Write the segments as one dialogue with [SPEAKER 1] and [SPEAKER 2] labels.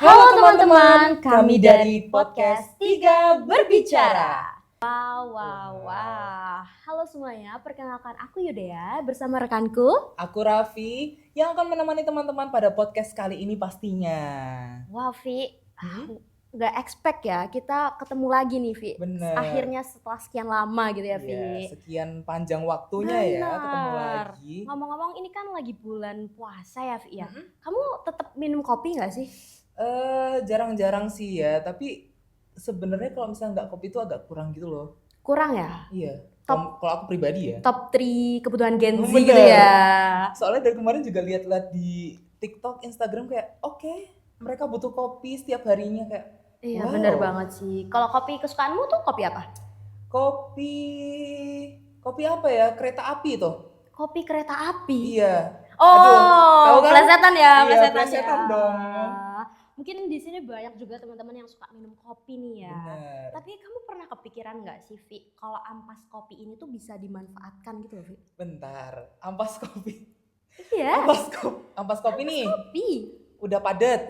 [SPEAKER 1] Halo teman-teman, kami dari podcast Tiga Berbicara.
[SPEAKER 2] Wah. Halo semuanya, perkenalkan aku Yudea bersama rekanku.
[SPEAKER 1] Aku Raffi yang akan menemani teman-teman pada podcast kali ini pastinya.
[SPEAKER 2] Wah, Vi, gak expect ya kita ketemu lagi nih, Vi.
[SPEAKER 1] Bener.
[SPEAKER 2] Akhirnya setelah sekian lama gitu ya, Vi.
[SPEAKER 1] Iya, sekian panjang waktunya ya ketemu lagi.
[SPEAKER 2] Ngomong-ngomong ini kan lagi bulan puasa ya, Vi ya. Kamu tetap minum kopi gak sih?
[SPEAKER 1] Jarang-jarang sih ya, tapi sebenarnya kalau misalnya nggak kopi itu agak kurang gitu loh.
[SPEAKER 2] Kurang ya?
[SPEAKER 1] Iya. Kalau aku pribadi ya.
[SPEAKER 2] Top 3 kebutuhan Gen Z
[SPEAKER 1] Bener.
[SPEAKER 2] gitu ya.
[SPEAKER 1] Soalnya dari kemarin juga lihat-lihat di TikTok, Instagram kayak oke, mereka butuh kopi setiap harinya kayak.
[SPEAKER 2] Iya,
[SPEAKER 1] wow.
[SPEAKER 2] bener banget sih. Kalau kopi kesukaanmu tuh kopi apa?
[SPEAKER 1] Kopi apa ya? Kereta api tuh.
[SPEAKER 2] Kopi kereta api.
[SPEAKER 1] Iya.
[SPEAKER 2] Oh,
[SPEAKER 1] tahu kan?
[SPEAKER 2] plesetan ya,
[SPEAKER 1] Iya,
[SPEAKER 2] plesetan
[SPEAKER 1] plesetan
[SPEAKER 2] ya.
[SPEAKER 1] dong.
[SPEAKER 2] Mungkin di sini banyak juga teman-teman yang suka minum kopi nih ya.
[SPEAKER 1] Bener.
[SPEAKER 2] Tapi kamu pernah kepikiran nggak sih, Vi, kalau ampas kopi ini tuh bisa dimanfaatkan gitu loh, Vi?
[SPEAKER 1] Bentar, ampas kopi.
[SPEAKER 2] Iya.
[SPEAKER 1] Ampas kopi nih.
[SPEAKER 2] Kopi.
[SPEAKER 1] Udah padet.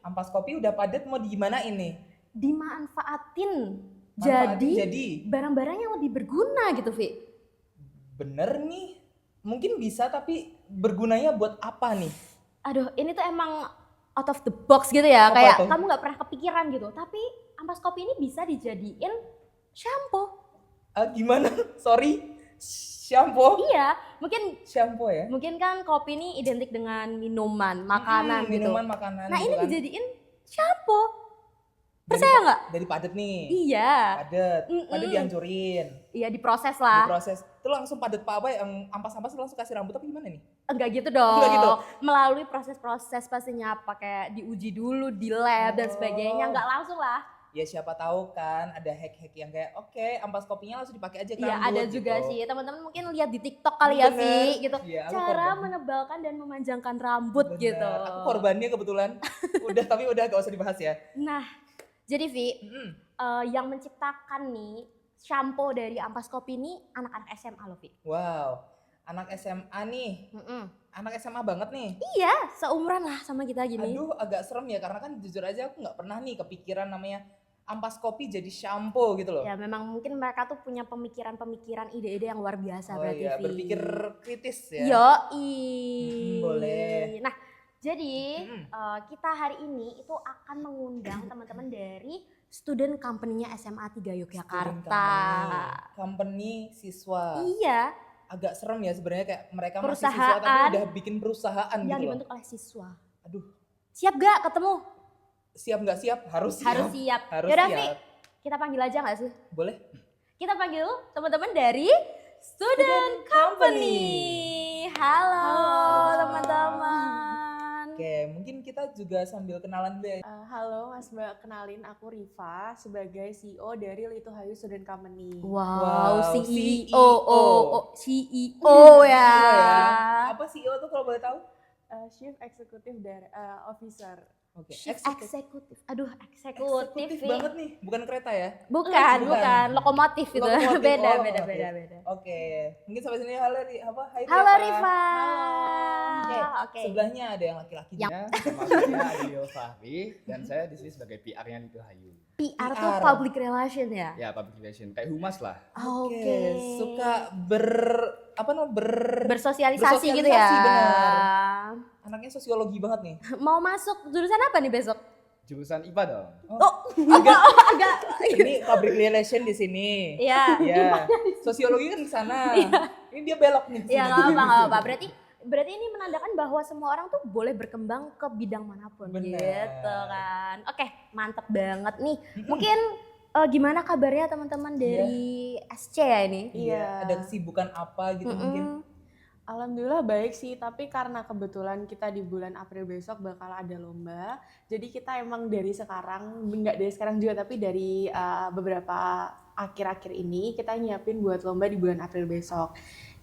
[SPEAKER 1] Ampas kopi udah padet, mau gimana ini?
[SPEAKER 2] Dimanfaatin. Jadi barang-barang yang lebih berguna gitu, Vi.
[SPEAKER 1] Bener nih. Mungkin bisa, tapi bergunanya buat apa nih?
[SPEAKER 2] Aduh, ini tuh emang out of the box gitu ya.
[SPEAKER 1] Apa
[SPEAKER 2] Kayak
[SPEAKER 1] tuh?
[SPEAKER 2] kamu nggak pernah kepikiran gitu. Tapi ampas kopi ini bisa dijadiin shampoo.
[SPEAKER 1] Gimana? Sorry. Shampoo?
[SPEAKER 2] Iya, mungkin
[SPEAKER 1] Shampoo ya?
[SPEAKER 2] mungkin kan kopi ini identik dengan minuman, makanan gitu.
[SPEAKER 1] Minuman, makanan
[SPEAKER 2] Nah,
[SPEAKER 1] gitu
[SPEAKER 2] ini
[SPEAKER 1] kan.
[SPEAKER 2] dijadiin shampoo. Percaya nggak?
[SPEAKER 1] Dari padet nih.
[SPEAKER 2] Iya.
[SPEAKER 1] Padet dihancurin.
[SPEAKER 2] Iya, diproses lah.
[SPEAKER 1] Diproses. Itu langsung padet apa yang ampas-ampas langsung kasih rambut, tapi gimana nih?
[SPEAKER 2] Enggak gitu dong.
[SPEAKER 1] Enggak gitu?
[SPEAKER 2] Melalui proses-proses pastinya pakai diuji dulu di lab dan sebagainya, enggak langsung lah.
[SPEAKER 1] Ya siapa tahu kan ada hack-hack yang kayak oke, ampas kopinya langsung dipakai aja ke
[SPEAKER 2] Iya,
[SPEAKER 1] rambut.
[SPEAKER 2] ada juga
[SPEAKER 1] gitu.
[SPEAKER 2] sih. Teman-teman mungkin lihat di TikTok kali ya,
[SPEAKER 1] Bener.
[SPEAKER 2] Vi, gitu.
[SPEAKER 1] Iya, aku
[SPEAKER 2] Cara
[SPEAKER 1] korban.
[SPEAKER 2] menebalkan dan memanjangkan rambut
[SPEAKER 1] Bener.
[SPEAKER 2] gitu.
[SPEAKER 1] Aku korbannya kebetulan. Tapi udah gak usah dibahas ya.
[SPEAKER 2] Nah, jadi Vi, yang menciptakan nih shampoo dari ampas kopi ini anak-anak SMA loh, Vi.
[SPEAKER 1] Wow, anak SMA nih. Anak SMA banget nih.
[SPEAKER 2] Iya, seumuran lah sama kita gini.
[SPEAKER 1] Aduh, agak serem ya karena kan jujur aja aku nggak pernah nih kepikiran namanya ampas kopi jadi shampoo gitu loh.
[SPEAKER 2] Ya memang mungkin mereka tuh punya pemikiran-pemikiran, ide-ide yang luar biasa berarti,
[SPEAKER 1] iya,
[SPEAKER 2] Vi.
[SPEAKER 1] berpikir kritis ya.
[SPEAKER 2] Yoi.
[SPEAKER 1] Boleh.
[SPEAKER 2] Nah, jadi kita hari ini itu akan mengundang teman-teman dari student company-nya SMA 3 Yogyakarta.
[SPEAKER 1] Company siswa.
[SPEAKER 2] Iya.
[SPEAKER 1] Agak serem ya sebenarnya kayak mereka masih
[SPEAKER 2] Perusahaan
[SPEAKER 1] siswa tapi udah bikin perusahaan
[SPEAKER 2] yang
[SPEAKER 1] gitu loh.
[SPEAKER 2] dibentuk oleh siswa.
[SPEAKER 1] Aduh,
[SPEAKER 2] Siap gak ketemu?
[SPEAKER 1] siap nggak siap? Harus siap.
[SPEAKER 2] Harus siap.
[SPEAKER 1] Harus
[SPEAKER 2] Yaudah,
[SPEAKER 1] siap.
[SPEAKER 2] Vi, kita panggil aja gak sih?
[SPEAKER 1] Boleh?
[SPEAKER 2] Kita panggil teman-teman dari Student Company. Halo teman-teman.
[SPEAKER 1] Oke, mungkin kita juga sambil kenalan dulu ya.
[SPEAKER 3] Halo Mas Mbak, kenalin aku Riva sebagai CEO dari Lito Hayu Student Company.
[SPEAKER 2] Wow,
[SPEAKER 1] CEO.
[SPEAKER 2] CEO ya.
[SPEAKER 1] Apa CEO tuh kalau boleh tahu?
[SPEAKER 3] Chief Executive Officer.
[SPEAKER 1] Oke,
[SPEAKER 2] Chief Eksekutif. Aduh,
[SPEAKER 1] eksekutif
[SPEAKER 2] eksekutif.
[SPEAKER 1] banget nih, bukan kereta ya?
[SPEAKER 2] Bukan. Lokomotif itu.
[SPEAKER 1] Lokomotif.
[SPEAKER 2] Beda.
[SPEAKER 1] Oke, mungkin sampai sini halo Hai
[SPEAKER 2] Halo Riva.
[SPEAKER 1] Oke. Sebelahnya ada yang laki-lakinya.
[SPEAKER 4] Nama saya Adil Fahri dan saya di sini sebagai PR-nya Lito Hayu.
[SPEAKER 2] PR tuh public relation ya?
[SPEAKER 4] Ya, public relation kayak humas lah.
[SPEAKER 2] Oke.
[SPEAKER 1] Suka
[SPEAKER 2] bersosialisasi gitu ya.
[SPEAKER 1] Bener. Anaknya sosiologi banget nih.
[SPEAKER 2] Mau masuk jurusan apa nih besok?
[SPEAKER 4] Jurusan IPA dong.
[SPEAKER 2] Agak.
[SPEAKER 1] Ini public relation di sini.
[SPEAKER 2] Iya.
[SPEAKER 1] Iya. Sosiologi kan di sana. Ini dia belok nih.
[SPEAKER 2] Iya, nggak apa. Berarti ini menandakan bahwa semua orang tuh boleh berkembang ke bidang manapun.
[SPEAKER 1] Bener.
[SPEAKER 2] Gitu kan. Oke, mantep banget nih. Mungkin gimana kabarnya teman-teman dari SC ya ini?
[SPEAKER 1] Iya. Ada kesibukan apa gitu mungkin?
[SPEAKER 3] Alhamdulillah baik sih, tapi karena kebetulan kita di bulan April besok bakal ada lomba, jadi kita emang dari sekarang, nggak dari sekarang juga, tapi dari beberapa akhir-akhir ini kita nyiapin buat lomba di bulan April besok.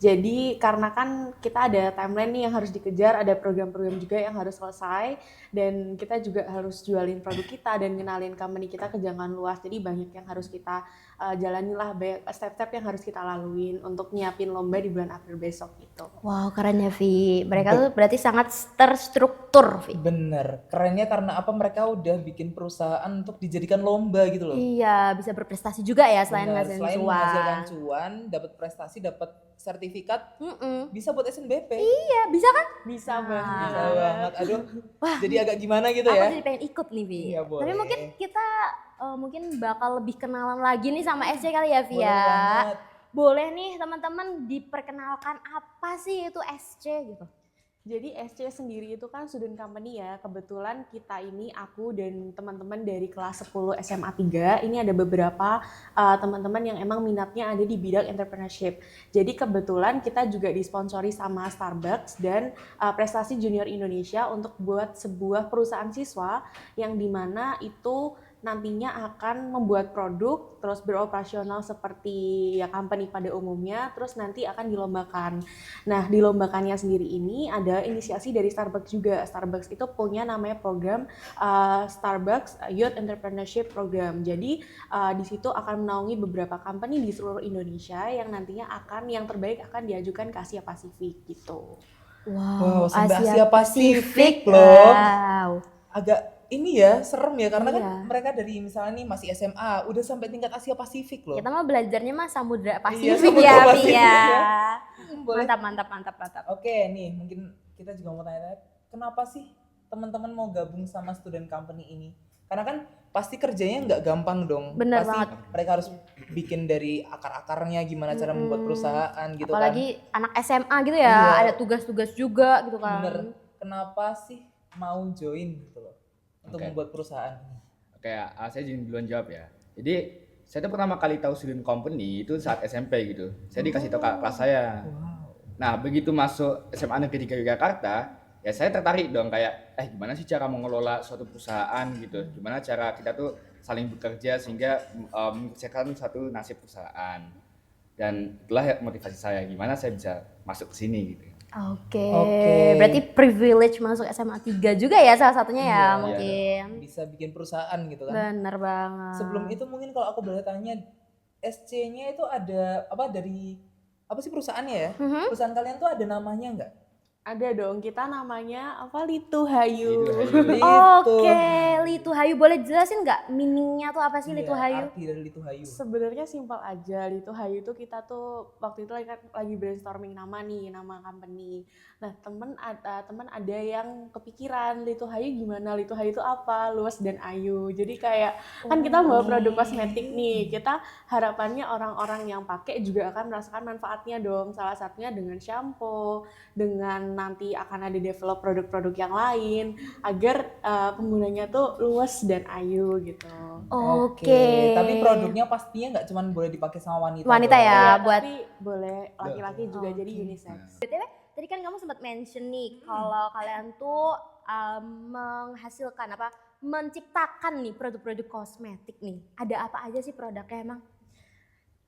[SPEAKER 3] Jadi karena kan kita ada timeline nih yang harus dikejar, ada program-program juga yang harus selesai, dan kita juga harus jualin produk kita dan kenalin company kita ke jangkauan luas. Jadi banyak yang harus kita jalani lah, banyak step-step yang harus kita laluin untuk nyiapin lomba di bulan April besok gitu.
[SPEAKER 2] Wow, keren ya Vi. Mereka tuh berarti sangat terstruktur Vi.
[SPEAKER 1] Bener, kerennya karena apa, mereka udah bikin perusahaan untuk dijadikan lomba gitu loh.
[SPEAKER 2] Iya, bisa berprestasi juga ya selain
[SPEAKER 1] Bener,
[SPEAKER 2] menghasilkan
[SPEAKER 1] selain
[SPEAKER 2] cuan.
[SPEAKER 1] menghasilkan cuan, dapat prestasi, dapat sertifikat, bisa buat SNBP.
[SPEAKER 2] Iya, bisa kan?
[SPEAKER 3] Bisa
[SPEAKER 2] Nah.
[SPEAKER 3] banget.
[SPEAKER 1] Bisa banget, aduh,
[SPEAKER 2] Wah,
[SPEAKER 1] jadi agak gimana gitu
[SPEAKER 2] aku
[SPEAKER 1] ya.
[SPEAKER 2] jadi pengen ikut nih Vi.
[SPEAKER 1] Iya, boleh.
[SPEAKER 2] Tapi mungkin kita mungkin bakal lebih kenalan lagi nih sama SC kali ya Vi
[SPEAKER 1] Boleh
[SPEAKER 2] ya.
[SPEAKER 1] banget.
[SPEAKER 2] Boleh nih teman-teman diperkenalkan apa sih itu SC gitu.
[SPEAKER 3] Jadi SC sendiri itu kan student company ya. Kebetulan kita ini, aku dan teman-teman dari kelas 10 SMA 3, ini ada beberapa teman-teman yang emang minatnya ada di bidang entrepreneurship. Jadi kebetulan kita juga disponsori sama Starbucks dan Prestasi Junior Indonesia untuk buat sebuah perusahaan siswa yang dimana itu nantinya akan membuat produk, terus beroperasional seperti ya company pada umumnya, terus nanti akan dilombakan. Nah, dilombakannya sendiri ini ada inisiasi dari Starbucks juga. Starbucks itu punya namanya program Starbucks Youth Entrepreneurship Program. Jadi di situ akan menaungi beberapa company di seluruh Indonesia yang nantinya yang terbaik akan diajukan ke Asia Pasifik gitu.
[SPEAKER 1] Wow, sampai Asia Pasifik loh.
[SPEAKER 2] Wow.
[SPEAKER 1] Agak ini ya, serem ya, karena kan
[SPEAKER 2] Iya.
[SPEAKER 1] mereka dari misalnya nih masih SMA, udah sampai tingkat Asia Pasifik loh.
[SPEAKER 2] Kita mah belajarnya mah Samudra
[SPEAKER 1] Iya,
[SPEAKER 2] Pasifik
[SPEAKER 1] Samudra
[SPEAKER 2] ya, Vi
[SPEAKER 1] Pasifik
[SPEAKER 2] ya.
[SPEAKER 1] ya. Boleh.
[SPEAKER 2] Mantap.
[SPEAKER 1] Oke nih, mungkin kita juga mau tanya, kenapa sih teman-teman mau gabung sama student company ini? Karena kan pasti kerjanya nggak gampang dong.
[SPEAKER 2] Bener
[SPEAKER 1] pasti
[SPEAKER 2] banget.
[SPEAKER 1] mereka harus bikin dari akar-akarnya, gimana cara membuat perusahaan gitu
[SPEAKER 2] Apalagi
[SPEAKER 1] kan.
[SPEAKER 2] anak SMA gitu ya,
[SPEAKER 1] Iya.
[SPEAKER 2] ada tugas-tugas juga gitu kan.
[SPEAKER 1] Bener, kenapa sih mau join gitu loh untuk
[SPEAKER 4] Oke.
[SPEAKER 1] membuat perusahaan?
[SPEAKER 4] Kayak saya izin duluan jawab ya. Jadi saya tuh pertama kali tahu student company itu saat SMP gitu. Saya dikasih tahu kakak kelas saya.
[SPEAKER 1] Wow.
[SPEAKER 4] Nah begitu masuk SMA Negeri 3 Yogyakarta, ya saya tertarik dong kayak gimana sih cara mengelola suatu perusahaan gitu. Gimana cara kita tuh saling bekerja sehingga menyelesaikan suatu nasib perusahaan. Dan itulah motivasi saya gimana saya bisa masuk ke sini gitu.
[SPEAKER 2] Oke.
[SPEAKER 1] Oke.
[SPEAKER 2] Berarti privilege masuk SMA 3 juga ya salah satunya ya
[SPEAKER 1] Iya.
[SPEAKER 2] mungkin.
[SPEAKER 1] Bisa bikin perusahaan gitu kan.
[SPEAKER 2] Bener banget.
[SPEAKER 1] Sebelum itu mungkin kalau aku boleh tanya, SC-nya itu ada apa, dari apa sih perusahaannya ya? Perusahaan kalian tuh ada namanya nggak?
[SPEAKER 3] Ada dong, kita namanya apa, Litu Hayu.
[SPEAKER 2] Oke, Litu Hayu boleh jelasin nggak meaningnya tuh apa sih Litu Hayu?
[SPEAKER 1] Arti dari Litu Hayu.
[SPEAKER 3] Sebenarnya simpel aja. Litu Hayu itu kita tuh waktu itu lagi brainstorming nama company. Nah, temen ada yang kepikiran Litu Hayu gimana? Litu Hayu itu apa? Luas dan ayu. Jadi kayak kan kita bawa produk kosmetik nih. Kita harapannya orang-orang yang pakai juga akan merasakan manfaatnya dong. Salah satunya dengan shampoo, dengan nanti akan ada develop produk-produk yang lain agar penggunanya tuh luas dan ayu gitu.
[SPEAKER 2] Oke.
[SPEAKER 1] Tapi produknya pastinya nggak cuma boleh dipakai sama wanita.
[SPEAKER 2] Wanita
[SPEAKER 1] dong.
[SPEAKER 2] ya,
[SPEAKER 3] Iya,
[SPEAKER 2] buat
[SPEAKER 3] tapi boleh laki-laki juga, jadi unisex.
[SPEAKER 2] Tadi kan kamu sempat mention nih kalau kalian tuh menghasilkan menciptakan nih produk-produk kosmetik nih. Ada apa aja sih produknya emang?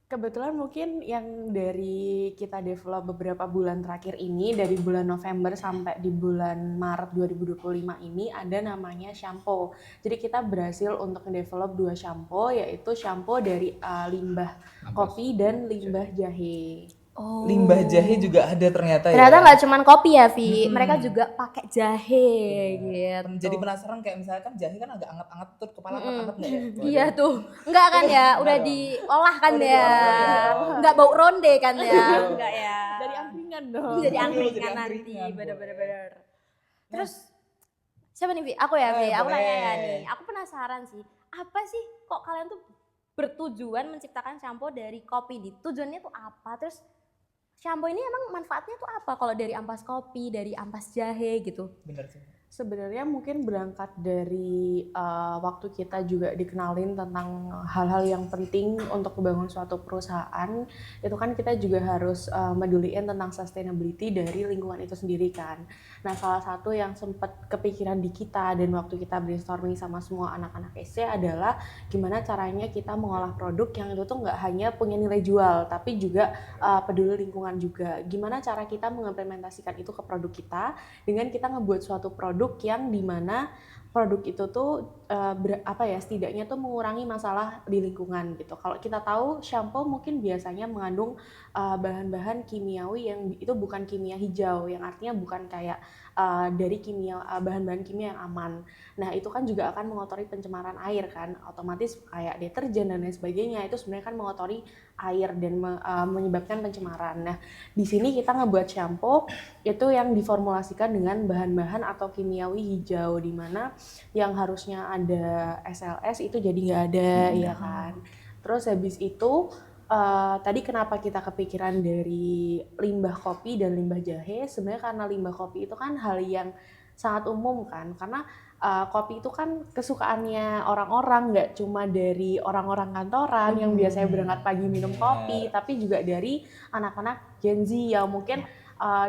[SPEAKER 3] Kebetulan mungkin yang dari kita develop beberapa bulan terakhir ini, dari bulan November sampai di bulan Maret 2025 ini ada namanya shampoo. Jadi kita berhasil untuk mendevelop 2 shampoo, yaitu shampoo dari limbah kopi dan limbah jahe.
[SPEAKER 2] Oh.
[SPEAKER 1] Limbah jahe juga ada ternyata ya.
[SPEAKER 2] Ternyata nggak cuman kopi ya, Vi. Mereka juga pakai jahe gitu.
[SPEAKER 1] Jadi penasaran, kayak misalnya kan jahe kan agak anget-anget tuh, kepala anget-anget nggak ya?
[SPEAKER 2] Iya tuh. Enggak kan ya? Udah
[SPEAKER 1] dong.
[SPEAKER 2] diolah kan
[SPEAKER 1] Udah
[SPEAKER 2] ya?
[SPEAKER 1] diolah ya.
[SPEAKER 2] Enggak bau ronde kan ya? Enggak ya?
[SPEAKER 3] Dari angkringan dong.
[SPEAKER 2] Jadi
[SPEAKER 1] Jadi
[SPEAKER 2] angkringan nanti.
[SPEAKER 1] angkringan,
[SPEAKER 2] Bener-bener. Terus siapa nih, Vi? Aku ya, Vi. Aku
[SPEAKER 1] boleh.
[SPEAKER 2] tanya ya nih. Aku penasaran sih. Apa sih kok kalian tuh bertujuan menciptakan shampoo dari kopi nih? Tujuannya tuh apa? Terus shampoo ini emang manfaatnya tuh apa kalau dari ampas kopi, dari ampas jahe gitu?
[SPEAKER 1] Bener sih.
[SPEAKER 3] Sebenarnya mungkin berangkat dari waktu kita juga dikenalin tentang hal-hal yang penting untuk membangun suatu perusahaan, itu kan kita juga harus meduliin tentang sustainability dari lingkungan itu sendiri kan. Nah, salah satu yang sempat kepikiran di kita dan waktu kita brainstorming sama semua anak-anak SC adalah gimana caranya kita mengolah produk yang itu tuh nggak hanya punya nilai jual, tapi juga peduli lingkungan juga. Gimana cara kita mengimplementasikan itu ke produk kita dengan kita ngebuat suatu produk yang dimana produk itu tuh setidaknya tuh mengurangi masalah di lingkungan gitu. Kalau kita tahu shampoo mungkin biasanya mengandung bahan-bahan kimiawi yang itu bukan kimia hijau, yang artinya bukan kayak dari bahan-bahan kimia yang aman. Nah, itu kan juga akan mengotori pencemaran air kan, otomatis kayak deterjen dan lain sebagainya itu sebenarnya kan mengotori air dan menyebabkan pencemaran. Nah, di sini kita ngebuat shampoo itu yang diformulasikan dengan bahan-bahan atau kimiawi hijau, di mana yang harusnya ada SLS itu jadi nggak ada, ya kan. Terus habis itu tadi kenapa kita kepikiran dari limbah kopi dan limbah jahe, sebenarnya karena limbah kopi itu kan hal yang sangat umum kan, karena kopi itu kan kesukaannya orang-orang, nggak cuma dari orang-orang kantoran yang biasanya berangkat pagi minum kopi, tapi juga dari anak-anak Gen Z yang mungkin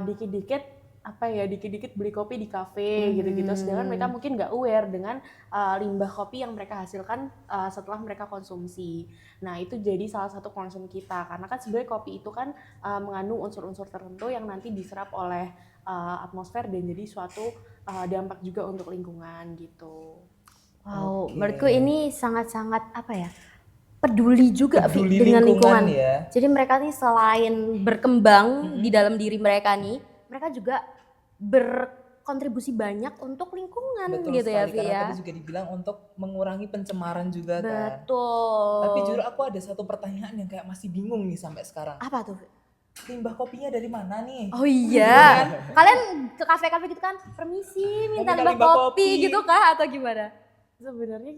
[SPEAKER 3] dikit-dikit beli kopi di kafe gitu-gitu, sedangkan mereka mungkin nggak aware dengan limbah kopi yang mereka hasilkan setelah mereka konsumsi. Nah, itu jadi salah satu concern kita, karena kan sebenarnya kopi itu kan mengandung unsur-unsur tertentu yang nanti diserap oleh atmosfer dan jadi suatu dampak juga untuk lingkungan gitu.
[SPEAKER 2] Wow, menurutku ini sangat-sangat peduli juga
[SPEAKER 1] Peduli
[SPEAKER 2] dengan lingkungan.
[SPEAKER 1] ya.
[SPEAKER 2] Jadi mereka nih selain berkembang di dalam diri mereka nih, mereka juga berkontribusi banyak untuk lingkungan
[SPEAKER 1] Betul
[SPEAKER 2] gitu ya,
[SPEAKER 1] sekali,
[SPEAKER 2] Vi
[SPEAKER 1] karena
[SPEAKER 2] ya.
[SPEAKER 1] tadi juga dibilang untuk mengurangi pencemaran juga kan.
[SPEAKER 2] Betul.
[SPEAKER 1] Tapi jujur aku ada satu pertanyaan yang kayak masih bingung nih sampai sekarang.
[SPEAKER 2] Apa tuh?
[SPEAKER 1] Limbah kopinya dari mana nih?
[SPEAKER 2] Oh iya, kalian ke kafe-kafe gitu kan, permisi minta
[SPEAKER 1] minta
[SPEAKER 2] limbah
[SPEAKER 1] limbah
[SPEAKER 2] kopi
[SPEAKER 1] kopi.
[SPEAKER 2] gitu kah atau gimana?
[SPEAKER 3] Sebenarnya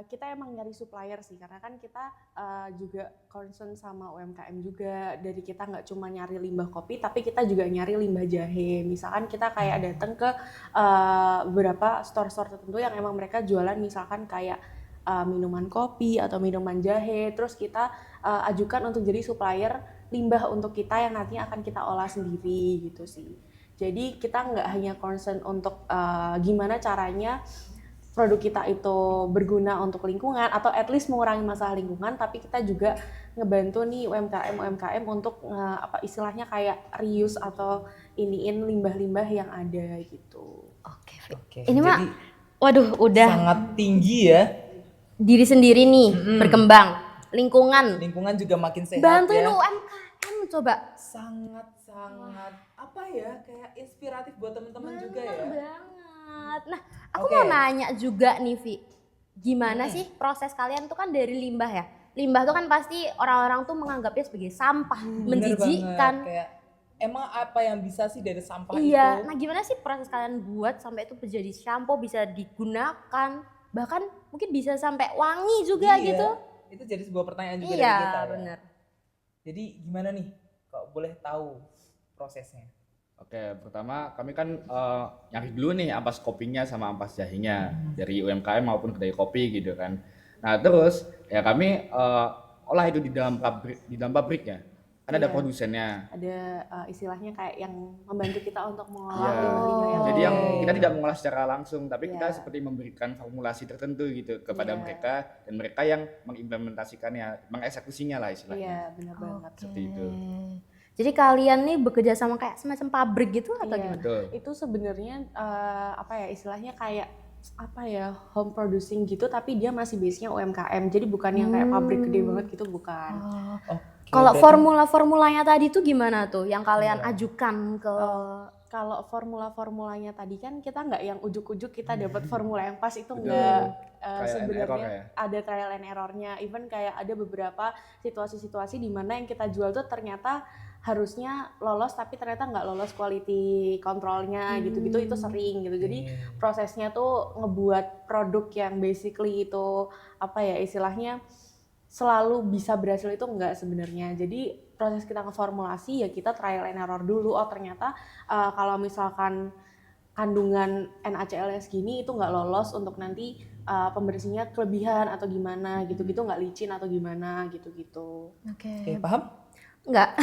[SPEAKER 3] kita emang nyari supplier sih, karena kan kita juga concern sama UMKM juga. Dari kita nggak cuma nyari limbah kopi, tapi kita juga nyari limbah jahe. Misalkan kita kayak datang ke beberapa store-store tertentu yang emang mereka jualan misalkan kayak minuman kopi atau minuman jahe, terus kita ajukan untuk jadi supplier limbah untuk kita yang nantinya akan kita olah sendiri gitu sih. Jadi kita nggak hanya concern untuk gimana caranya produk kita itu berguna untuk lingkungan atau at least mengurangi masalah lingkungan, tapi kita juga ngebantu nih UMKM untuk istilahnya kayak reuse atau iniin limbah-limbah yang ada gitu.
[SPEAKER 1] Oke.
[SPEAKER 2] Ini mah,
[SPEAKER 1] Jadi
[SPEAKER 2] waduh udah
[SPEAKER 1] sangat tinggi ya.
[SPEAKER 2] diri sendiri nih berkembang, lingkungan,
[SPEAKER 1] Lingkungan juga makin sehat
[SPEAKER 2] bantuin
[SPEAKER 1] ya.
[SPEAKER 2] UMKM coba.
[SPEAKER 1] Sangat kayak inspiratif buat teman-teman juga ya.
[SPEAKER 2] Banget. Nah, aku
[SPEAKER 1] Oke.
[SPEAKER 2] mau nanya juga nih, Vi. Gimana sih proses kalian tuh kan dari limbah ya? Limbah tuh kan pasti orang-orang tuh menganggapnya sebagai sampah,
[SPEAKER 1] Bener
[SPEAKER 2] menjijikkan.
[SPEAKER 1] banget, kayak emang apa yang bisa sih dari sampah
[SPEAKER 2] Iya,
[SPEAKER 1] itu?
[SPEAKER 2] nah gimana sih proses kalian buat sampai itu menjadi shampoo bisa digunakan, bahkan mungkin bisa sampai wangi juga
[SPEAKER 1] Iya,
[SPEAKER 2] gitu.
[SPEAKER 1] Itu jadi sebuah pertanyaan juga
[SPEAKER 2] Iya,
[SPEAKER 1] dari kita ya.
[SPEAKER 2] bener.
[SPEAKER 1] Jadi gimana nih? Kok boleh tahu prosesnya?
[SPEAKER 4] Oke, pertama kami kan nyari dulu nih ampas kopinya sama ampas jahenya dari UMKM maupun kedai kopi gitu kan. Nah terus ya kami olah itu di dalam pabriknya. Kan ada
[SPEAKER 3] Iya.
[SPEAKER 4] produsennya.
[SPEAKER 3] Ada istilahnya kayak yang membantu kita untuk mengolah
[SPEAKER 4] Iya.
[SPEAKER 3] limbah-limbah yang
[SPEAKER 4] Jadi yang
[SPEAKER 1] Oke.
[SPEAKER 4] kita tidak mengolah secara langsung, tapi kita
[SPEAKER 3] Iya.
[SPEAKER 4] seperti memberikan formulasi tertentu gitu kepada
[SPEAKER 3] Iya.
[SPEAKER 4] mereka dan mereka yang mengimplementasikannya, mengeksekusinya lah istilahnya.
[SPEAKER 3] Iya, benar banget.
[SPEAKER 4] Seperti itu.
[SPEAKER 2] Jadi kalian nih bekerja sama kayak semacam pabrik gitu atau
[SPEAKER 3] Iya.
[SPEAKER 2] gimana?
[SPEAKER 4] Betul.
[SPEAKER 3] Itu sebenarnya istilahnya kayak home producing gitu, tapi dia masih base-nya UMKM. Jadi bukan yang kayak pabrik gede banget gitu, bukan.
[SPEAKER 1] Oke,
[SPEAKER 2] Kalau
[SPEAKER 1] berarti-
[SPEAKER 2] formula-formulanya tadi tuh gimana tuh yang kalian
[SPEAKER 1] Iya.
[SPEAKER 2] ajukan ke
[SPEAKER 3] Kalau formula-formulanya tadi kan kita nggak yang ujuk-ujuk kita dapat formula yang pas, itu
[SPEAKER 4] Betul.
[SPEAKER 3] nggak.
[SPEAKER 4] Trial and
[SPEAKER 3] Sebenarnya
[SPEAKER 4] error ya.
[SPEAKER 3] ada trial and errornya. Even kayak ada beberapa situasi-situasi di mana yang kita jual tuh ternyata harusnya lolos tapi ternyata nggak lolos quality controlnya gitu-gitu, itu sering gitu. Jadi prosesnya tuh ngebuat produk yang basically itu istilahnya selalu bisa berhasil itu enggak sebenarnya. Jadi proses kita ngeformulasi ya kita trial and error dulu. Oh ternyata kalau misalkan kandungan NaCl-nya segini itu nggak lolos untuk nanti pembersihnya kelebihan atau gimana gitu-gitu, nggak licin atau gimana gitu-gitu.
[SPEAKER 1] Oke, paham?
[SPEAKER 2] Enggak.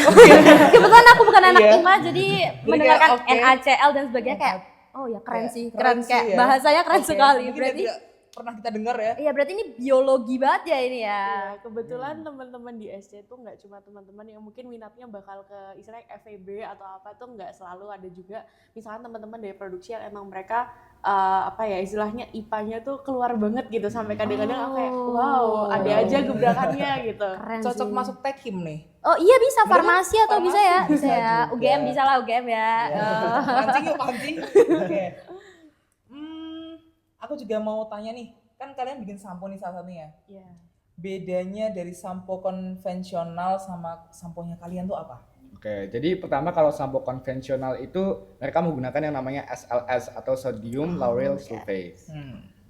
[SPEAKER 2] Kebetulan aku bukan anak
[SPEAKER 1] Iya.
[SPEAKER 2] IMA, jadi
[SPEAKER 1] kayak,
[SPEAKER 2] mendengarkan
[SPEAKER 1] oke.
[SPEAKER 2] NaCl dan sebagainya kayak oh ya keren
[SPEAKER 1] Kayak
[SPEAKER 2] sih,
[SPEAKER 1] keren
[SPEAKER 2] keren
[SPEAKER 1] sih
[SPEAKER 2] kayak
[SPEAKER 1] ya.
[SPEAKER 2] bahasanya keren
[SPEAKER 1] Oke,
[SPEAKER 2] sekali.
[SPEAKER 1] mungkin
[SPEAKER 2] Berarti
[SPEAKER 1] yang tidak pernah kita dengar ya.
[SPEAKER 2] iya berarti ini biologi banget ya ini ya.
[SPEAKER 3] Ya, kebetulan teman-teman di SC itu nggak cuma teman-teman yang mungkin minatnya bakal ke istilahnya FEB atau apa tuh, nggak selalu, ada juga misalkan teman-teman dari produksi yang emang mereka apa ya istilahnya IPA-nya tuh keluar banget gitu, sampai kadang-kadang aku kayak wow ada aja gebrakannya gitu.
[SPEAKER 2] Keren
[SPEAKER 1] Cocok
[SPEAKER 2] sih.
[SPEAKER 1] masuk Tekhim nih.
[SPEAKER 2] Oh iya bisa
[SPEAKER 1] Bener kan?
[SPEAKER 2] farmasi atau bisa ya?
[SPEAKER 1] Farmasi
[SPEAKER 2] Bisa
[SPEAKER 1] bisa
[SPEAKER 2] ya.
[SPEAKER 1] juga.
[SPEAKER 2] UGM bisa lah UGM ya.
[SPEAKER 1] Iya.
[SPEAKER 2] Oh.
[SPEAKER 1] Pancing yuk, pancing. Oke. Aku juga mau tanya nih, kan kalian bikin sampo nih salah satunya.
[SPEAKER 3] Iya.
[SPEAKER 1] Bedanya dari sampo konvensional sama samponya kalian tuh apa?
[SPEAKER 4] Oke, jadi pertama kalau sampo konvensional itu mereka menggunakan yang namanya SLS atau sodium lauryl sulfate.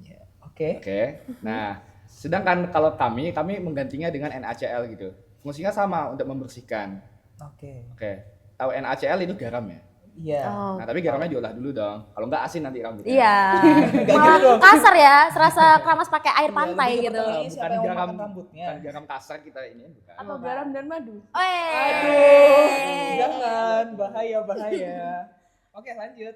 [SPEAKER 1] Ya, oke.
[SPEAKER 4] Oke. Nah, sedangkan kalau kami menggantinya dengan NaCl gitu. Fungsinya sama untuk membersihkan.
[SPEAKER 1] Oke.
[SPEAKER 4] Oke. Tahu NaCl itu garam ya?
[SPEAKER 1] Iya.
[SPEAKER 2] Oh.
[SPEAKER 4] Nah, tapi garamnya diolah dulu dong. Kalau nggak asin nanti rambutnya.
[SPEAKER 2] Iya.
[SPEAKER 1] Nggak
[SPEAKER 2] Malah
[SPEAKER 1] gitu dong.
[SPEAKER 2] kasar ya, serasa keramas pakai air
[SPEAKER 1] Iya,
[SPEAKER 2] pantai
[SPEAKER 1] lebih ke
[SPEAKER 2] gitu.
[SPEAKER 1] pertanyaan siapa yang mau
[SPEAKER 4] garam,
[SPEAKER 1] makan rambutnya.
[SPEAKER 4] bukan garam kasar kita ini bukan.
[SPEAKER 3] Atau garam dan madu.
[SPEAKER 1] Aduh, jangan, bahaya. Oke, lanjut.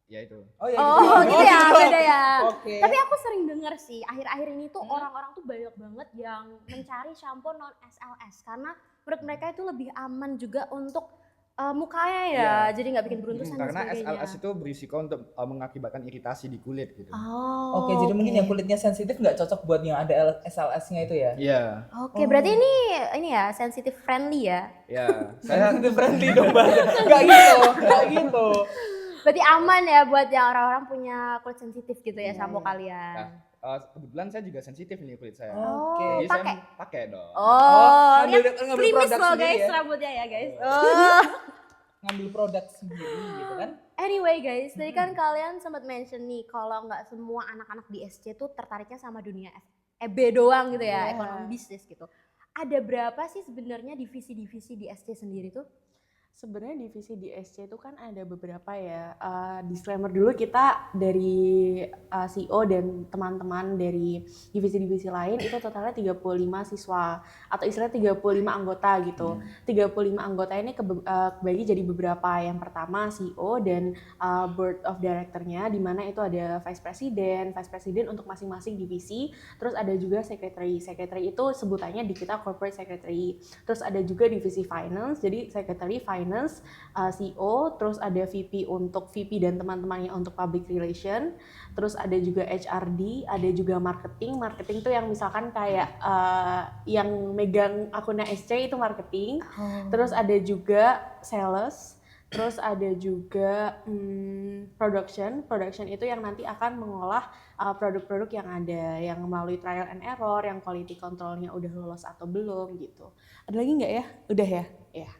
[SPEAKER 4] Ya itu.
[SPEAKER 1] Oh ya,
[SPEAKER 2] Oh gitu ya,
[SPEAKER 1] gitu.
[SPEAKER 2] beda ya.
[SPEAKER 1] Oke.
[SPEAKER 2] Tapi aku sering dengar sih, akhir-akhir ini tuh orang-orang tuh banyak banget yang mencari shampoo non SLS karena menurut mereka itu lebih aman juga untuk mukanya ya,
[SPEAKER 4] Iya.
[SPEAKER 2] jadi nggak bikin beruntusan dan
[SPEAKER 4] Karena
[SPEAKER 2] sebagainya.
[SPEAKER 4] SLS itu berisiko untuk mengakibatkan iritasi di kulit gitu.
[SPEAKER 2] Oh,
[SPEAKER 1] Oke, jadi mungkin yang kulitnya sensitif nggak cocok buat yang ada SLS-nya itu ya?
[SPEAKER 4] Iya.
[SPEAKER 2] Oke, berarti ini ya sensitive friendly ya.
[SPEAKER 4] Ya, saya
[SPEAKER 1] Sensitive friendly dong, Mbak. Nggak gitu.
[SPEAKER 2] Berarti aman ya buat yang orang-orang punya kulit sensitif gitu ya shampoo
[SPEAKER 4] Nah,
[SPEAKER 2] kalian.
[SPEAKER 4] kebetulan saya juga sensitif nih kulit saya.
[SPEAKER 1] Oke.
[SPEAKER 4] Jadi
[SPEAKER 2] pakai.
[SPEAKER 4] saya pakai dong.
[SPEAKER 2] Oh,
[SPEAKER 1] ngambil
[SPEAKER 2] lihat
[SPEAKER 1] produk
[SPEAKER 2] primis loh
[SPEAKER 1] sendiri
[SPEAKER 2] guys
[SPEAKER 1] ya?
[SPEAKER 2] rambutnya ya guys. Oh.
[SPEAKER 1] Ngambil produk sendiri gitu kan?
[SPEAKER 2] Anyway guys, tadi kan kalian sempat mention nih kalau nggak semua anak-anak di SC tuh tertariknya sama dunia FEB doang gitu ya,
[SPEAKER 3] Iya.
[SPEAKER 2] ekonomi bisnis gitu. Ada berapa sih sebenarnya divisi-divisi di SC sendiri tuh?
[SPEAKER 3] Sebenarnya divisi di SC itu kan ada beberapa ya. Disclaimer dulu, kita dari CEO dan teman-teman dari divisi-divisi lain itu totalnya 35 siswa atau istilahnya 35 anggota gitu. 35 anggota ini kebagi jadi beberapa. Yang pertama CEO dan board of director-nya, di mana itu ada vice president untuk masing-masing divisi. Terus ada juga secretary. Secretary itu sebutannya di kita corporate secretary. Terus ada juga divisi finance, jadi secretary finance, CEO, terus ada VP untuk VP dan teman-temannya untuk public relation, terus ada juga HRD, ada juga marketing. Marketing tuh yang misalkan kayak yang megang akunnya SC itu marketing, terus ada juga sales, terus ada juga production itu yang nanti akan mengolah produk-produk yang ada, yang melalui trial and error, yang quality controlnya udah lolos atau belum gitu. Ada lagi nggak ya? Udah ya? Ya.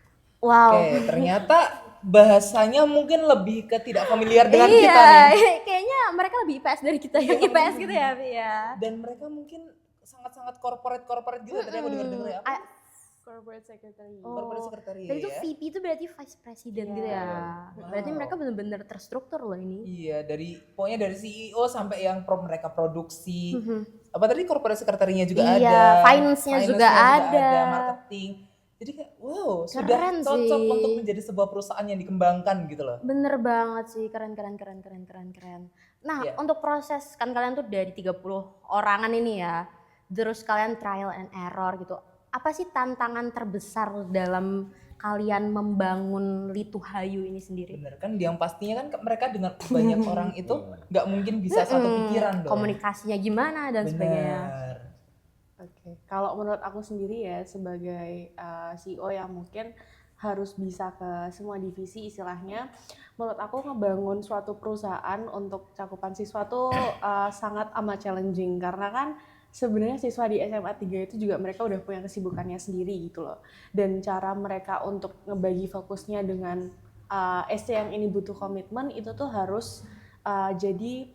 [SPEAKER 2] Wow.
[SPEAKER 1] Oke, ternyata bahasanya mungkin lebih ke tidak familiar dengan
[SPEAKER 2] Iya,
[SPEAKER 1] kita nih.
[SPEAKER 2] kayaknya mereka lebih IPS dari kita yang IPS gitu ya, Bi, ya.
[SPEAKER 1] Dan mereka mungkin sangat-sangat corporate gitu tadi aku dengar ya.
[SPEAKER 2] Ah,
[SPEAKER 3] Corporate secretary.
[SPEAKER 1] Corporate secretary
[SPEAKER 2] Dan itu
[SPEAKER 1] ya.
[SPEAKER 2] VP itu berarti vice president gitu ya. Berarti
[SPEAKER 1] Wow.
[SPEAKER 2] mereka benar-benar terstruktur loh ini.
[SPEAKER 1] Iya, pokoknya dari CEO sampai yang mereka produksi. Apa tadi corporate secretary-nya juga
[SPEAKER 2] Iya,
[SPEAKER 1] ada.
[SPEAKER 2] finance-nya juga ada.
[SPEAKER 1] Marketing. Jadi kayak wow, sudah
[SPEAKER 2] Keren
[SPEAKER 1] cocok
[SPEAKER 2] sih.
[SPEAKER 1] untuk menjadi sebuah perusahaan yang dikembangkan gitu loh.
[SPEAKER 2] Bener banget sih, keren. Nah,
[SPEAKER 1] Iya.
[SPEAKER 2] untuk proses, kan kalian tuh dari 30 orangan ini ya, terus kalian trial and error gitu. Apa sih tantangan terbesar dalam kalian membangun Litu Hayu ini sendiri?
[SPEAKER 1] Bener kan, yang pastinya kan mereka dengan banyak orang itu nggak mungkin bisa satu pikiran dong.
[SPEAKER 2] Komunikasinya gimana dan sebagainya.
[SPEAKER 1] Bener.
[SPEAKER 3] Oke, kalau menurut aku sendiri ya sebagai CEO yang mungkin harus bisa ke semua divisi istilahnya, menurut aku ngebangun suatu perusahaan untuk cakupan siswa tuh sangat amat challenging, karena kan sebenarnya siswa di SMA 3 itu juga mereka udah punya kesibukannya sendiri gitu loh. Dan cara mereka untuk ngebagi fokusnya dengan SC yang ini butuh komitmen itu tuh harus jadi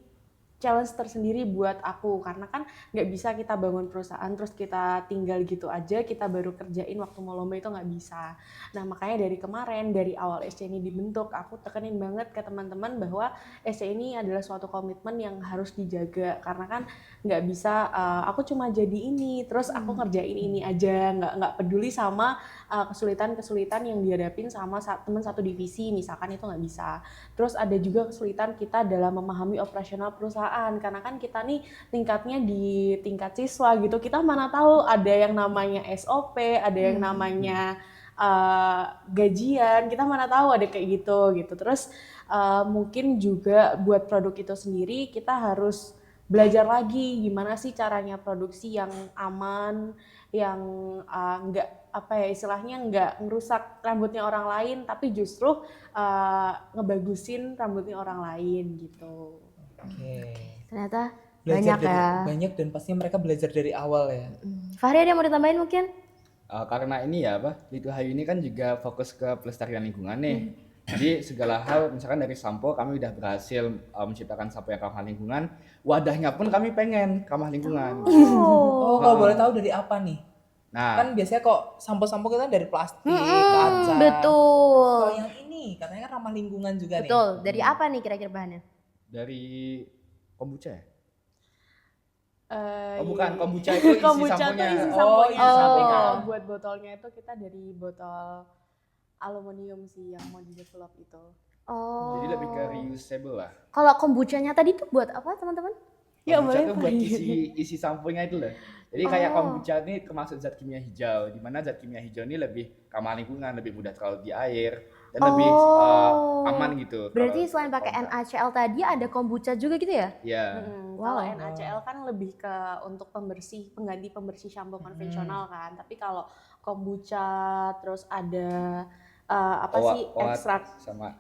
[SPEAKER 3] challenge tersendiri buat aku, karena kan nggak bisa kita bangun perusahaan terus kita tinggal gitu aja, kita baru kerjain waktu mau lomba itu nggak bisa. Nah makanya dari kemarin, dari awal SC ini dibentuk, aku tekenin banget ke teman-teman bahwa SC ini adalah suatu komitmen yang harus dijaga, karena kan nggak bisa aku cuma jadi ini terus aku ngerjain ini aja, nggak peduli sama kesulitan-kesulitan yang dihadapin sama teman satu divisi misalkan, itu nggak bisa. Terus ada juga kesulitan kita dalam memahami operasional perusahaan, karena kan kita nih tingkatnya di tingkat siswa gitu, kita mana tahu ada yang namanya SOP, ada yang namanya gajian, kita mana tahu ada kayak gitu. Terus mungkin juga buat produk itu sendiri kita harus belajar lagi gimana sih caranya produksi yang aman, yang nggak istilahnya nggak ngerusak rambutnya orang lain, tapi justru ngebagusin rambutnya orang lain gitu.
[SPEAKER 1] Oke.
[SPEAKER 2] Ternyata
[SPEAKER 1] Belajar
[SPEAKER 2] banyak ya.
[SPEAKER 1] banyak dan pastinya mereka belajar dari awal ya.
[SPEAKER 2] Fahri ada yang mau ditambahin mungkin?
[SPEAKER 4] Karena ini ya Litu Hayu ini kan juga fokus ke pelestarian lingkungan nih. Jadi segala hal, misalkan dari sampo kami udah berhasil menciptakan sampo yang ramah lingkungan, wadahnya pun kami pengen ramah lingkungan.
[SPEAKER 1] Oh, kalau boleh tahu dari apa nih?
[SPEAKER 4] Nah,
[SPEAKER 1] Kan biasanya kok sampo-sampo kita dari plastik, kaca.
[SPEAKER 2] Betul.
[SPEAKER 1] Kalau yang ini katanya kan ramah lingkungan juga nih.
[SPEAKER 2] Betul. Dari apa nih kira-kira bahannya?
[SPEAKER 4] dari kombucha ya?
[SPEAKER 3] Iya.
[SPEAKER 4] Oh bukan, kombucha itu isi
[SPEAKER 3] Kombucha
[SPEAKER 4] samponya.
[SPEAKER 3] tuh isi
[SPEAKER 1] Oh,
[SPEAKER 3] samponya.
[SPEAKER 1] isi
[SPEAKER 3] Tapi
[SPEAKER 2] samponya.
[SPEAKER 3] kalau buat botolnya itu kita dari botol aluminium sih yang mau di-develop itu.
[SPEAKER 2] Oh.
[SPEAKER 4] Jadi lebih ke reusable lah.
[SPEAKER 2] Kalau kombuchanya tadi tuh buat apa teman-teman?
[SPEAKER 3] Ya,
[SPEAKER 4] Kombucha
[SPEAKER 3] boleh,
[SPEAKER 4] tuh buat
[SPEAKER 3] Pak.
[SPEAKER 4] isi samponya itu loh. Jadi kayak
[SPEAKER 2] Oh.
[SPEAKER 4] kombucha ini termasuk zat kimia hijau, di mana zat kimia hijau ini lebih ramah lingkungan, lebih mudah terlalu di air, dan lebih aman gitu.
[SPEAKER 2] Berarti
[SPEAKER 4] kalau
[SPEAKER 2] selain pakai
[SPEAKER 4] kombucha.
[SPEAKER 2] NaCl tadi ada kombucha juga gitu ya?
[SPEAKER 4] Ya,
[SPEAKER 3] Kalau
[SPEAKER 2] Wow.
[SPEAKER 3] NaCl kan lebih ke untuk pengganti pembersih shampoo konvensional kan. Tapi kalau kombucha terus ada
[SPEAKER 4] oat
[SPEAKER 3] ekstrak
[SPEAKER 4] sama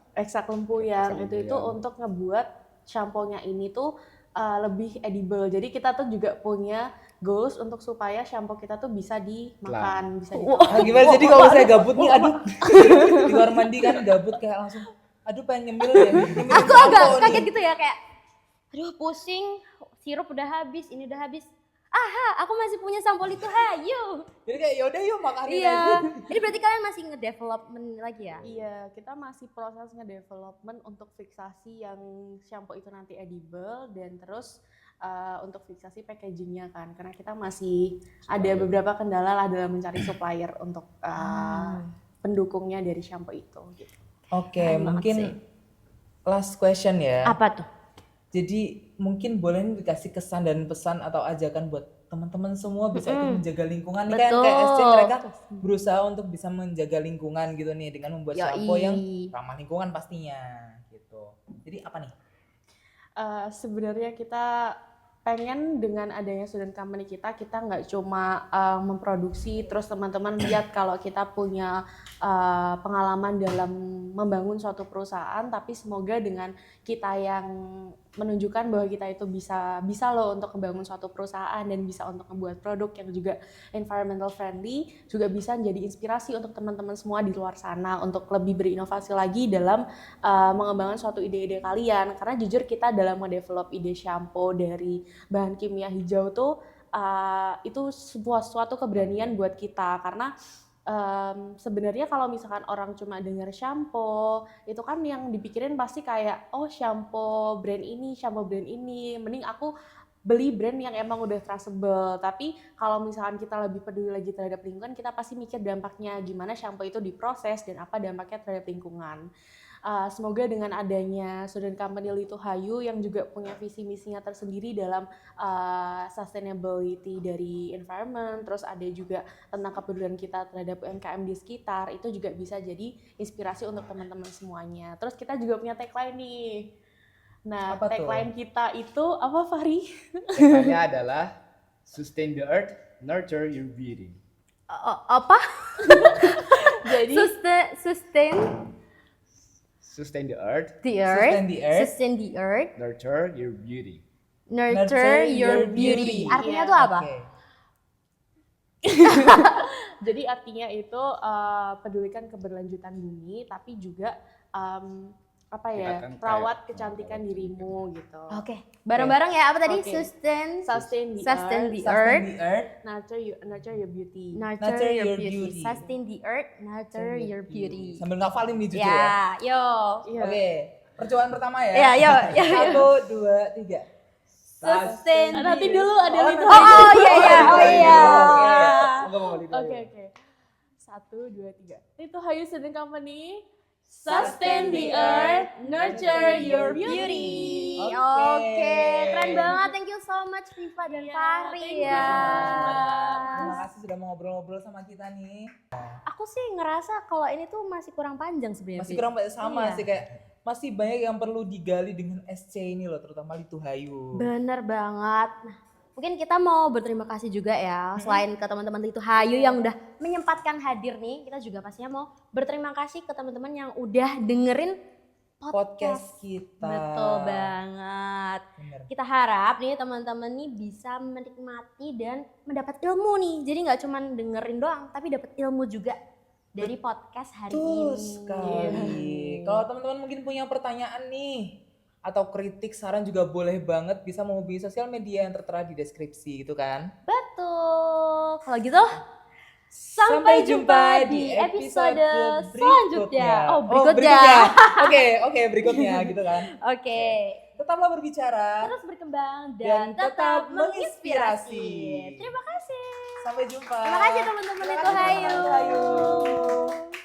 [SPEAKER 3] lempu yang
[SPEAKER 4] Ekstrak lempu
[SPEAKER 3] itu
[SPEAKER 4] yang-
[SPEAKER 3] untuk ngebuat shampoo-nya ini tuh lebih edible. Jadi kita tuh juga punya goals untuk supaya shampoo kita tuh bisa dimakan, bisa
[SPEAKER 1] Ah, gimana jadi kalau saya gabut nih, aduh. Di kamar mandi kan gabut kayak langsung aduh pengen nyemil ya. Nyemilin
[SPEAKER 2] Aku agak
[SPEAKER 1] sampo
[SPEAKER 2] kaget
[SPEAKER 1] nih.
[SPEAKER 2] gitu ya kayak aduh pusing, sirup udah habis, ini udah habis. Aha, aku masih punya sampo Litu Hayu.
[SPEAKER 1] Jadi kayak yaudah yuk makanin
[SPEAKER 2] Iya.
[SPEAKER 1] aja.
[SPEAKER 2] Ini berarti kalian masih ngedevelopment lagi ya?
[SPEAKER 3] Iya, kita masih proses ngedevelopment untuk fiksasi yang shampoo itu nanti edible, dan terus untuk fiksasi packagingnya kan, karena kita masih ada beberapa kendala lah dalam mencari supplier untuk pendukungnya dari shampoo itu. Gitu.
[SPEAKER 1] Oke,
[SPEAKER 2] Keren banget
[SPEAKER 1] mungkin
[SPEAKER 2] sih.
[SPEAKER 1] last question ya.
[SPEAKER 2] Apa tuh?
[SPEAKER 1] Jadi mungkin boleh nih dikasih kesan dan pesan atau ajakan buat teman-teman semua bisa ikut menjaga lingkungan nih kan kayak SC
[SPEAKER 2] Betul.
[SPEAKER 1] mereka berusaha untuk bisa menjaga lingkungan gitu nih dengan membuat
[SPEAKER 2] Yoi.
[SPEAKER 1] shampoo yang ramah lingkungan pastinya gitu. Jadi apa nih?
[SPEAKER 3] Sebenarnya kita pengen dengan adanya student company kita nggak cuma memproduksi terus teman-teman lihat kalau kita punya pengalaman dalam membangun suatu perusahaan, tapi semoga dengan kita yang menunjukkan bahwa kita itu bisa loh untuk membangun suatu perusahaan dan bisa untuk membuat produk yang juga environmental friendly, juga bisa menjadi inspirasi untuk teman-teman semua di luar sana untuk lebih berinovasi lagi dalam mengembangkan suatu ide-ide kalian. Karena jujur kita dalam mendevelop ide shampoo dari bahan kimia hijau tuh itu suatu keberanian buat kita, karena sebenarnya kalau misalkan orang cuma dengar shampoo itu kan yang dipikirin pasti kayak oh shampoo brand ini, mending aku beli brand yang emang udah trustable. Tapi kalau misalkan kita lebih peduli lagi terhadap lingkungan, kita pasti mikir dampaknya gimana shampoo itu diproses dan apa dampaknya terhadap lingkungan. Semoga dengan adanya student company Litu Hayu yang juga punya visi misinya tersendiri dalam sustainability dari environment, terus ada juga tentang kepedulian kita terhadap UMKM di sekitar, itu juga bisa jadi inspirasi untuk teman-teman semuanya. Terus kita juga punya tagline nih. Nah,
[SPEAKER 1] Apa tuh?
[SPEAKER 3] tagline kita itu apa, Fahri?
[SPEAKER 4] tagline-nya adalah sustain the earth, nurture your beauty.
[SPEAKER 2] Apa?
[SPEAKER 3] Jadi
[SPEAKER 2] Sustain
[SPEAKER 4] Sustain the earth,
[SPEAKER 2] the earth.
[SPEAKER 1] Sustain the earth.
[SPEAKER 2] Sustain the earth.
[SPEAKER 4] nurture your beauty.
[SPEAKER 2] Nurture your beauty. Artinya
[SPEAKER 3] Iya,
[SPEAKER 2] tuh apa?
[SPEAKER 1] Oke.
[SPEAKER 3] Jadi artinya itu pedulikan keberlanjutan bumi, tapi juga apa ya,
[SPEAKER 4] Tingkatkan
[SPEAKER 3] rawat
[SPEAKER 4] kayak-
[SPEAKER 3] kecantikan dirimu gitu.
[SPEAKER 2] Oke, bareng-bareng ya, apa tadi?
[SPEAKER 3] Oke.
[SPEAKER 2] Sustain
[SPEAKER 3] Sustain the
[SPEAKER 2] Sustain
[SPEAKER 3] earth,
[SPEAKER 2] the
[SPEAKER 1] Sustain
[SPEAKER 2] earth.
[SPEAKER 1] the earth.
[SPEAKER 3] nurture your beauty.
[SPEAKER 2] Nurture your beauty.
[SPEAKER 1] beauty.
[SPEAKER 2] Sustain the earth, nurture your beauty.
[SPEAKER 1] Sambil ngafalin nih jujur ya.
[SPEAKER 2] Ya, yo.
[SPEAKER 3] Iya.
[SPEAKER 1] Oke, percobaan pertama ya.
[SPEAKER 2] Ya, yo.
[SPEAKER 1] 1, 2, 3.
[SPEAKER 2] Sustain.
[SPEAKER 3] Nanti dulu ada
[SPEAKER 1] Oh,
[SPEAKER 3] itu.
[SPEAKER 1] nanti
[SPEAKER 2] Oh,
[SPEAKER 1] dulu.
[SPEAKER 2] iya, iya.
[SPEAKER 1] nanti
[SPEAKER 2] Oh,
[SPEAKER 1] dulu.
[SPEAKER 2] iya.
[SPEAKER 1] Oke.
[SPEAKER 3] Oke. 1, 2, 3. Itu Hayu Student Company. Sustain the earth, nurture your beauty.
[SPEAKER 2] Oke,
[SPEAKER 1] Oke.
[SPEAKER 2] keren banget. Thank you so much Viva dan
[SPEAKER 3] Iya,
[SPEAKER 2] Fahri
[SPEAKER 3] thank you
[SPEAKER 2] ya.
[SPEAKER 3] so much, Mbak.
[SPEAKER 1] Terima kasih sudah mau ngobrol-ngobrol sama kita nih.
[SPEAKER 2] Aku sih ngerasa kalau ini tuh masih kurang panjang sebenarnya.
[SPEAKER 1] Masih
[SPEAKER 2] Vi.
[SPEAKER 1] kurang sama
[SPEAKER 2] Iya.
[SPEAKER 1] sih, kayak masih banyak yang perlu digali dengan SC ini loh, terutama Litu Hayu.
[SPEAKER 2] Bener banget. Nah, mungkin kita mau berterima kasih juga ya, selain ke teman-teman Litu Hayu yang udah menyempatkan hadir nih, kita juga pastinya mau berterima kasih ke teman-teman yang udah dengerin
[SPEAKER 1] Podcast kita.
[SPEAKER 2] Betul banget.
[SPEAKER 1] Bener.
[SPEAKER 2] Kita harap nih teman-teman nih bisa menikmati dan mendapat ilmu nih. Jadi nggak cuma dengerin doang, tapi dapat ilmu juga dari podcast hari
[SPEAKER 1] Betul
[SPEAKER 2] ini.
[SPEAKER 1] sekali. Kalau teman-teman mungkin punya pertanyaan nih atau kritik, saran juga boleh banget, bisa menghubungi sosial media yang tertera di deskripsi gitu kan.
[SPEAKER 2] Betul. Kalau gitu sampai jumpa di episode selanjutnya. Oh, berikutnya.
[SPEAKER 1] Oke, berikutnya gitu kan.
[SPEAKER 2] Oke.
[SPEAKER 1] Tetaplah berbicara
[SPEAKER 2] Terus berkembang
[SPEAKER 1] dan
[SPEAKER 2] dan tetap
[SPEAKER 1] menginspirasi.
[SPEAKER 2] menginspirasi. Terima kasih.
[SPEAKER 1] Sampai jumpa.
[SPEAKER 2] Terima kasih teman-teman
[SPEAKER 1] Terima
[SPEAKER 2] Litu
[SPEAKER 1] kasih, teman-teman
[SPEAKER 2] Hayu.
[SPEAKER 1] Litu Hayu.